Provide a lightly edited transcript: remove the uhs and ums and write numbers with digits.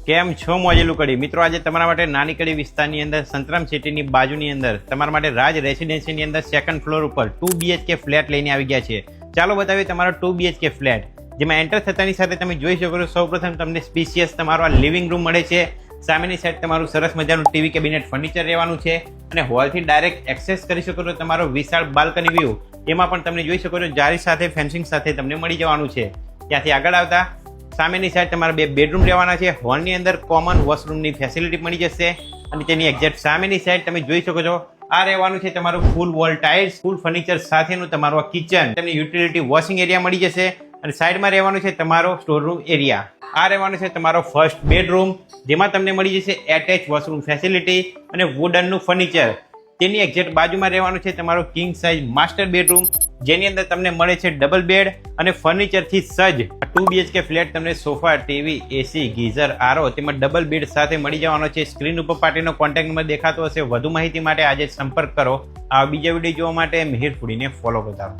કેમ છો મોજેલું કડી મિત્રો? આજે તમારા માટે નાની કડી વિસ્તારની અંદર સંતરામ સિટીની બાજુની અંદર તમારા માટે રાજ રેસિડેન્સીની અંદર સેકન્ડ ફ્લોર ઉપર 2 BHK ફ્લેટ લઈને આવી ગયા છે. ચાલો બતાવીએ તમારો 2 BHK ફ્લેટ, જેમાં એન્ટર થતાની સાથે તમે જોઈ શકો છો સૌપ્રથમ તમને સ્પેશિયસ તમારો આ લિવિંગ રૂમ મળે છે. સામેની સાઈડ તમારું સરસ મજાનું ટીવી કેબિનેટ ફર્નિચર રહેવાનું છે અને હોલથી ડાયરેક્ટ એક્સેસ કરી શકો છો તમારો વિશાળ બાલ્કની વ્યૂ. એમાં પણ તમે જોઈ શકો છો જારી સાથે ફેન્સિંગ સાથે તમને મળી જવાનું છે. ત્યાંથી આગળ આવતા સામેની સાઈડ તમારા 2 બેડરૂમ રહેવાના છે. હોલની અંદર કોમન વોશરૂમની ફેસિલિટી મળી જશે અને તેની એક્ઝેક્ટ સામેની સાઈડ તમે જોઈ શકો છો આ રહેવાનું છે તમારું ફૂલ વોલ ટાઇલ્સ, ફૂલ ફર્નિચર સાથેનું તમારું આ કિચન. તમને યુટિલિટી વોશિંગ એરિયા મળી જશે અને સાઈડમાં રહેવાનું છે તમારો સ્ટોરરૂમ એરિયા. આ રહેવાનું છે તમારો ફર્સ્ટ બેડરૂમ, જેમાં તમને મળી જશે એટેચ વોશરૂમ ફેસિલિટી અને વુડનનું ફર્નિચર. તેની એક્ઝેક્ટ બાજુમાં રહેવાનું છે તમારો કિંગ સાઇઝ માસ્ટર બેડરૂમ, જેની અંદર તમને મળે છે ડબલ બેડ અને ફર્નિચરથી સજ્જ 2 BHK ફ્લેટ તમને સોફા, ટીવી, એસી, ગીઝર, આરો તેમાં ડબલ બેડ સાથે મળી જવાનો છે. સ્ક્રીન ઉપર પાર્ટીનો કોન્ટેક્ટ નંબર દેખાતો હશે. વધુ માહિતી માટે આજે સંપર્ક કરો. આ બીજા વિડીયો જોવા માટે મિહિર ફૂડીને ફોલો કરતા રહો.